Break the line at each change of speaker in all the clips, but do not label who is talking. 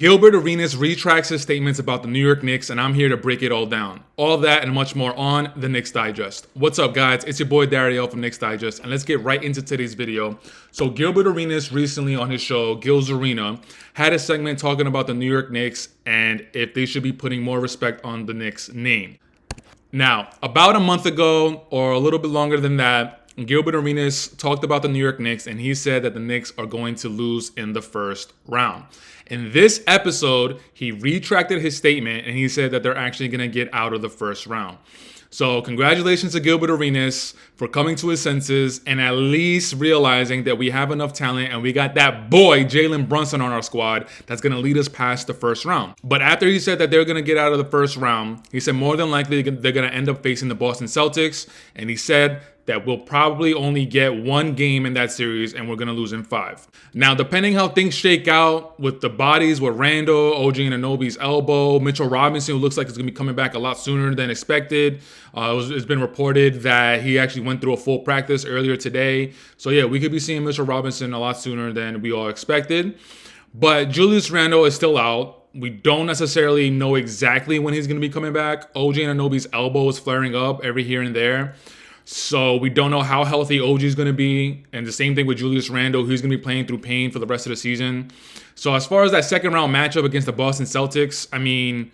Gilbert Arenas retracts his statements about the New York Knicks, and I'm here to break it all down. All that and much more on the Knicks Digest. What's up, guys? It's your boy Dariel from Knicks Digest, and let's get right into today's video. So Gilbert Arenas recently on his show, Gil's Arena, had a segment talking about the New York Knicks and if they should be putting more respect on the Knicks name. Now, about a month ago, or a little bit longer than that, Gilbert Arenas talked about the New York Knicks, and he said that the Knicks are going to lose in the first round. In this episode, he retracted his statement, and he said that they're actually going to get out of the first round. So congratulations to Gilbert Arenas for coming to his senses and at least realizing that we have enough talent and we got that boy, Jalen Brunson, on our squad that's going to lead us past the first round. But after he said that they're going to get out of the first round, he said more than likely they're going to end up facing the Boston Celtics. And he said that we'll probably only get one game in that series and we're going to lose in 5. Now, depending how things shake out with the bodies with Randall, OG Anunoby's elbow, Mitchell Robinson, who looks like he's going to be coming back a lot sooner than expected. It's been reported that he actually went through a full practice earlier today. So yeah, we could be seeing Mitchell Robinson a lot sooner than we all expected. But Julius Randle is still out. We don't necessarily know exactly when he's going to be coming back. OG Anunoby's elbow is flaring up every here and there. So we don't know how healthy OG is going to be. And the same thing with Julius Randle, who's going to be playing through pain for the rest of the season. So as far as that second round matchup against the Boston Celtics, I mean,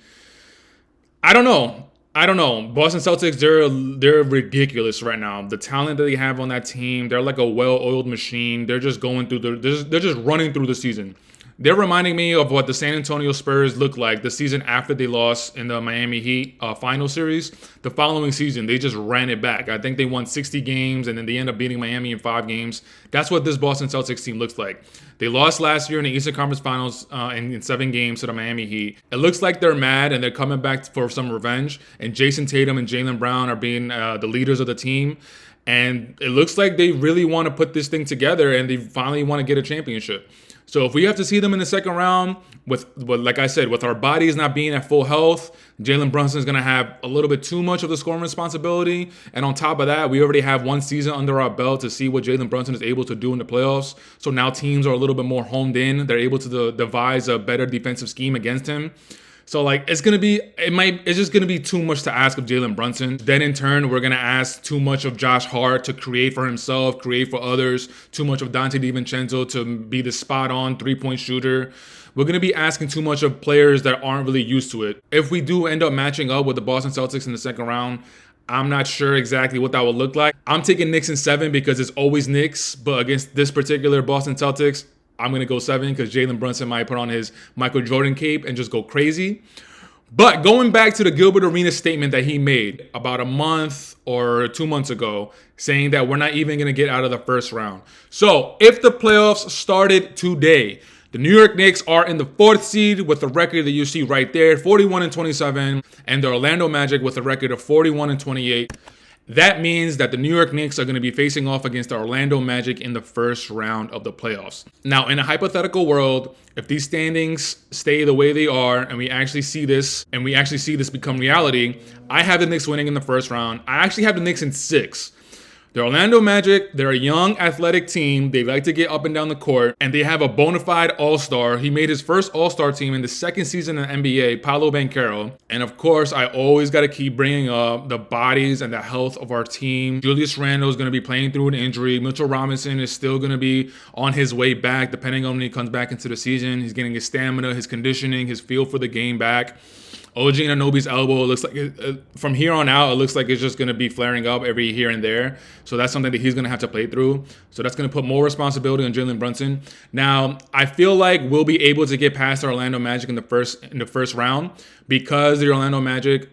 I don't know. Boston Celtics, they're ridiculous right now. The talent that they have on that team, they're like a well-oiled machine. They're just going through they're just running through the season. They're reminding me of what the San Antonio Spurs looked like the season after they lost in the Miami Heat final series. The following season, they just ran it back. I think they won 60 games, and then they end up beating Miami in 5 games. That's what this Boston Celtics team looks like. They lost last year in the Eastern Conference Finals in 7 games to the Miami Heat. It looks like they're mad, and they're coming back for some revenge. And Jason Tatum and Jalen Brown are being the leaders of the team. And it looks like they really want to put this thing together, and they finally want to get a championship. So if we have to see them in the second round, like I said, with our bodies not being at full health, Jalen Brunson is going to have a little bit too much of the scoring responsibility. And on top of that, we already have one season under our belt to see what Jalen Brunson is able to do in the playoffs. So now teams are a little bit more honed in. They're able to devise a better defensive scheme against him. So it's just gonna be too much to ask of Jalen Brunson. Then in turn, we're gonna ask too much of Josh Hart to create for himself, create for others. Too much of Dante DiVincenzo to be the spot-on 3-point shooter. We're gonna be asking too much of players that aren't really used to it. If we do end up matching up with the Boston Celtics in the second round, I'm not sure exactly what that will look like. I'm taking Knicks in 7 because it's always Knicks, but against this particular Boston Celtics, I'm going to go 7 because Jalen Brunson might put on his Michael Jordan cape and just go crazy. But going back to the Gilbert Arenas statement that he made about a month or 2 months ago, saying that we're not even going to get out of the first round. So if the playoffs started today, the New York Knicks are in the 4th seed with the record that you see right there, 41-27, and the Orlando Magic with a record of 41-28. That means that the New York Knicks are going to be facing off against the Orlando Magic in the first round of the playoffs. Now, in a hypothetical world, if these standings stay the way they are and we actually see this become reality, I have the Knicks winning in the first round. I actually have the Knicks in 6. The Orlando Magic, they're a young, athletic team. They like to get up and down the court, and they have a bona fide all-star. He made his first all-star team in the second season in the NBA, Paolo Banchero. And of course, I always got to keep bringing up the bodies and the health of our team. Julius Randle is going to be playing through an injury. Mitchell Robinson is still going to be on his way back, depending on when he comes back into the season. He's getting his stamina, his conditioning, his feel for the game back. OG Anunoby's elbow, looks like from here on out, it looks like it's just going to be flaring up every here and there. So that's something that he's going to have to play through. So that's going to put more responsibility on Jalen Brunson. Now, I feel like we'll be able to get past the Orlando Magic in the first round because the Orlando Magic,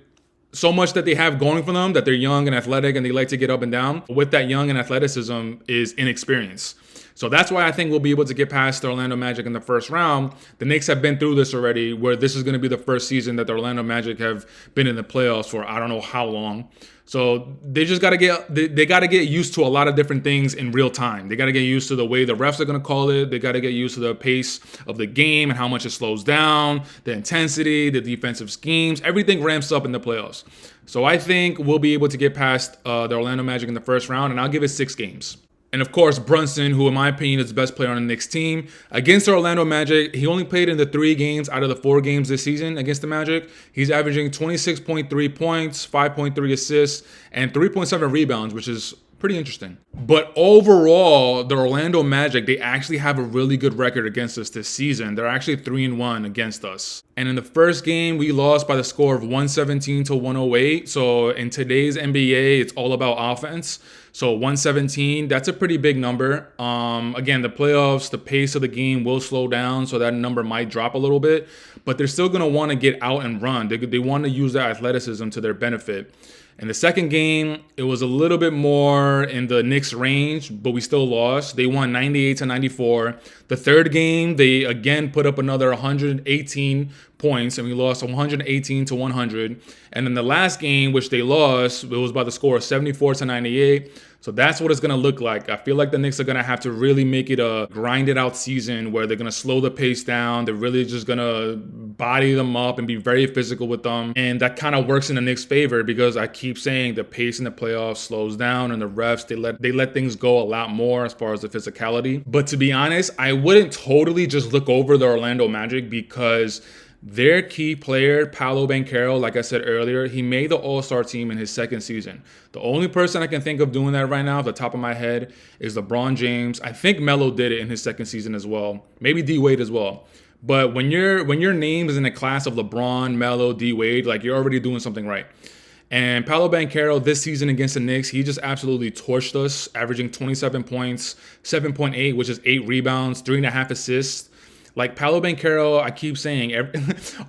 so much that they have going for them, that they're young and athletic and they like to get up and down. With that young and athleticism is inexperience. So that's why I think we'll be able to get past the Orlando Magic in the first round. The Knicks have been through this already, where this is going to be the first season that the Orlando Magic have been in the playoffs for I don't know how long. So they just got to get used to a lot of different things in real time. They got to get used to the way the refs are going to call it. They got to get used to the pace of the game and how much it slows down, the intensity, the defensive schemes. Everything ramps up in the playoffs. So I think we'll be able to get past the Orlando Magic in the first round, and I'll give it 6 games. And of course, Brunson, who in my opinion is the best player on the Knicks team. Against the Orlando Magic, he only played in the 3 games out of the 4 games this season against the Magic. He's averaging 26.3 points, 5.3 assists, and 3.7 rebounds, which is pretty interesting. But overall, the Orlando Magic, they actually have a really good record against us this season. They're actually 3-1 against us. And in the first game, we lost by the score of 117 to 108. So in today's NBA, it's all about offense. So 117, that's a pretty big number. Again, the playoffs, the pace of the game will slow down, so that number might drop a little bit. But they're still going to want to get out and run. They want to use their athleticism to their benefit. In the second game, it was a little bit more in the Knicks range, but we still lost. They won 98 to 94. The third game, they again put up another 118 points, and we lost 118 to 100. And then the last game, which they lost, it was by the score of 74 to 98. So that's what it's going to look like. I feel like the Knicks are going to have to really make it a grinded out season where they're going to slow the pace down. They're really just going to body them up and be very physical with them. And that kind of works in the Knicks' favor because I keep saying the pace in the playoffs slows down and the refs, they let things go a lot more as far as the physicality. But to be honest, I wouldn't totally just look over the Orlando Magic because their key player, Paolo Banchero, like I said earlier, he made the All-Star team in his second season. The only person I can think of doing that right now off the top of my head is LeBron James. I think Melo did it in his second season as well. Maybe D-Wade as well. But when your name is in a class of LeBron, Melo, D-Wade, like you're already doing something right. And Paolo Banchero this season against the Knicks, he just absolutely torched us, averaging 27 points, 7.8, which is 8 rebounds, 3.5 assists. Like Paolo Banchero, I keep saying,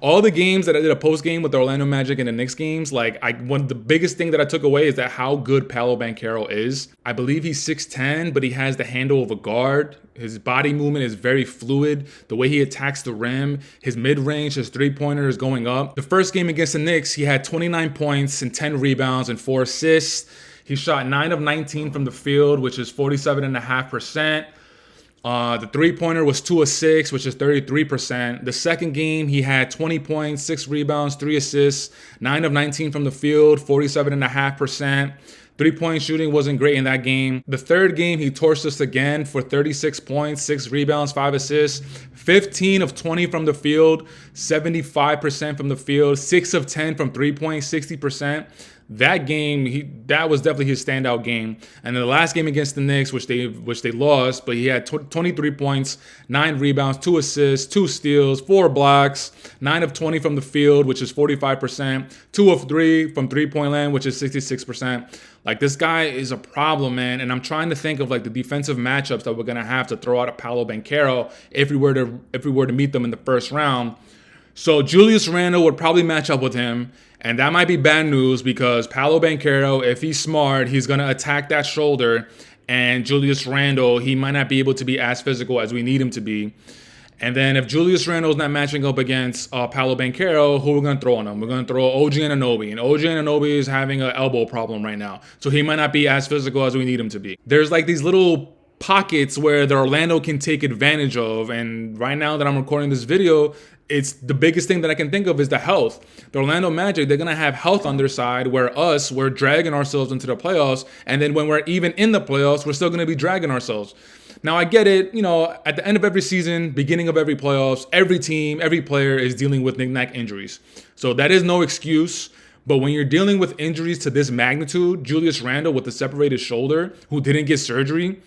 all the games that I did a post game with the Orlando Magic and the Knicks games, the biggest thing that I took away is that how good Paolo Banchero is. I believe he's 6'10", but he has the handle of a guard. His body movement is very fluid. The way he attacks the rim, his mid-range, his three-pointer is going up. The first game against the Knicks, he had 29 points and 10 rebounds and 4 assists. He shot 9 of 19 from the field, which is 47.5%. The three-pointer was 2 of 6, which is 33%. The second game, he had 20 points, 6 rebounds, 3 assists, 9 of 19 from the field, 47.5%. Three-point shooting wasn't great in that game. The third game, he torched us again for 36 points, 6 rebounds, 5 assists, 15 of 20 from the field, 75% from the field, 6 of 10 from three-point, 60%. That game, that was definitely his standout game. And then the last game against the Knicks, which they lost, but he had 23 points, 9 rebounds, 2 assists, 2 steals, 4 blocks, 9 of 20 from the field, which is 45%, 2 of 3 from three-point land, which is 66%. Like, this guy is a problem, man. And I'm trying to think of like the defensive matchups that we're gonna have to throw out at Paolo Banchero if we were to meet them in the first round. So Julius Randle would probably match up with him. And that might be bad news because Paolo Banchero, if he's smart, he's going to attack that shoulder. And Julius Randle, he might not be able to be as physical as we need him to be. And then if Julius Randle's not matching up against Paolo Banchero, who we're going to throw on him? We're going to throw OG Anunoby. And OG Anunoby is having an elbow problem right now. So he might not be as physical as we need him to be. There's like these little pockets where the Orlando can take advantage of. And right now that I'm recording this video, it's the biggest thing that I can think of is the health. The Orlando Magic, they're going to have health on their side where we're dragging ourselves into the playoffs. And then when we're even in the playoffs, we're still going to be dragging ourselves. Now, I get it. At the end of every season, beginning of every playoffs, every team, every player is dealing with knick-knack injuries. So that is no excuse. But when you're dealing with injuries to this magnitude, Julius Randle with the separated shoulder, who didn't get surgery,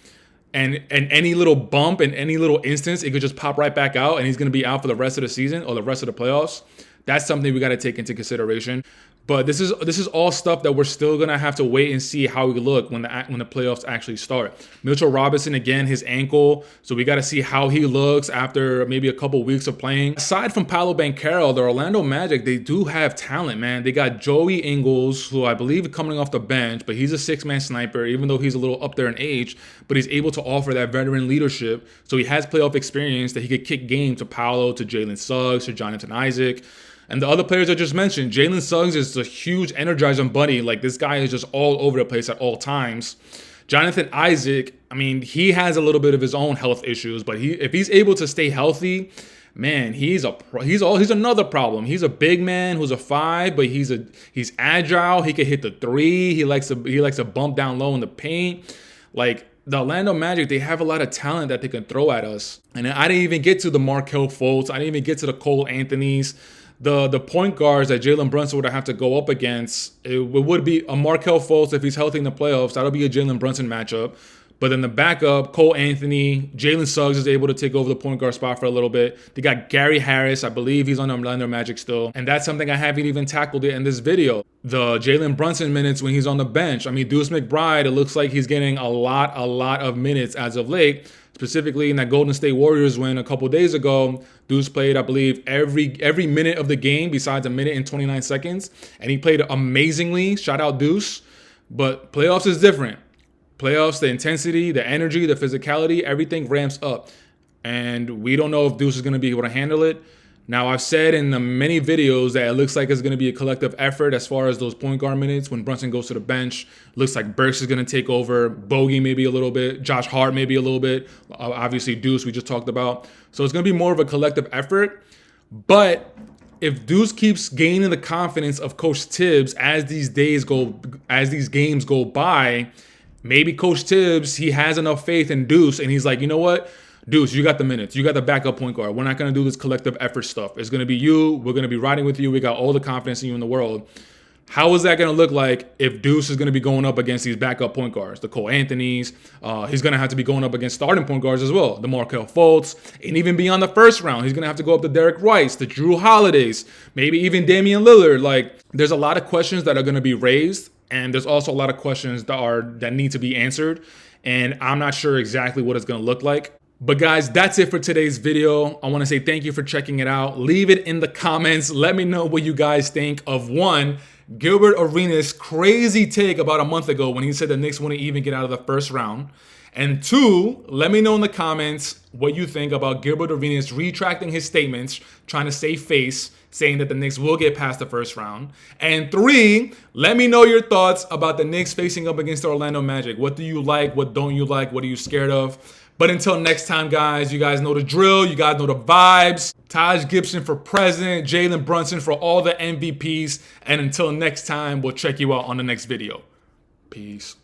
and any little bump in any little instance, it could just pop right back out and he's going to be out for the rest of the season or the rest of the playoffs. That's something we got to take into consideration. But this is all stuff that we're still going to have to wait and see how we look when the playoffs actually start. Mitchell Robinson, again, his ankle. So we got to see how he looks after maybe a couple weeks of playing. Aside from Paolo Banchero, the Orlando Magic, they do have talent, man. They got Joey Ingles, who I believe is coming off the bench, but he's a 6-man sniper, even though he's a little up there in age, but he's able to offer that veteran leadership. So he has playoff experience that he could kick game to Paolo, to Jalen Suggs, to Jonathan Isaac. And the other players I just mentioned, Jalen Suggs is a huge energizing buddy. Like, this guy is just all over the place at all times. Jonathan Isaac, I mean, he has a little bit of his own health issues, but if he's able to stay healthy, man, he's another problem. He's a big man who's a 5, but he's agile. He can hit the 3. He likes to bump down low in the paint. Like, the Orlando Magic, they have a lot of talent that they can throw at us. And I didn't even get to the Markelle Fultz. I didn't even get to the Cole Anthonys. The point guards that Jalen Brunson would have to go up against, it would be a Markelle Fultz if he's healthy in the playoffs. That'll be a Jalen Brunson matchup. But then the backup, Cole Anthony, Jalen Suggs is able to take over the point guard spot for a little bit. They got Gary Harris. I believe he's on the Orlando Magic still. And that's something I haven't even tackled it in this video. The Jalen Brunson minutes when he's on the bench. I mean, Deuce McBride, it looks like he's getting a lot of minutes as of late. Specifically in that Golden State Warriors win a couple days ago, Deuce played, I believe, every minute of the game besides a minute and 29 seconds. And he played amazingly. Shout out Deuce. But playoffs is different. Playoffs, the intensity, the energy, the physicality, everything ramps up. And we don't know if Deuce is going to be able to handle it. Now, I've said in many videos that it looks like it's going to be a collective effort as far as those point guard minutes. When Brunson goes to the bench, looks like Burks is going to take over. Bogey maybe a little bit. Josh Hart maybe a little bit. Obviously, Deuce we just talked about. So it's going to be more of a collective effort. But if Deuce keeps gaining the confidence of Coach Tibbs as these games go by, maybe Coach Tibbs, he has enough faith in Deuce, and he's like, you know what? Deuce, you got the minutes. You got the backup point guard. We're not going to do this collective effort stuff. It's going to be you. We're going to be riding with you. We got all the confidence in you in the world. How is that going to look like if Deuce is going to be going up against these backup point guards, the Cole Anthonys? He's going to have to be going up against starting point guards as well, the Markelle Fultz. And even beyond the first round, he's going to have to go up to Derek Rice, the Drew Holidays, maybe even Damian Lillard. Like, there's a lot of questions that are going to be raised. And there's also a lot of questions that need to be answered. And I'm not sure exactly what it's going to look like. But guys, that's it for today's video. I want to say thank you for checking it out. Leave it in the comments. Let me know what you guys think of one, Gilbert Arenas' crazy take about a month ago when he said the Knicks wouldn't even get out of the first round. And two, let me know in the comments what you think about Gilbert Arenas retracting his statements, trying to save face, saying that the Knicks will get past the first round. And three, let me know your thoughts about the Knicks facing up against the Orlando Magic. What do you like? What don't you like? What are you scared of? But until next time, guys, you guys know the drill. You guys know the vibes. Taj Gibson for president, Jalen Brunson for all the MVPs. And until next time, we'll check you out on the next video. Peace.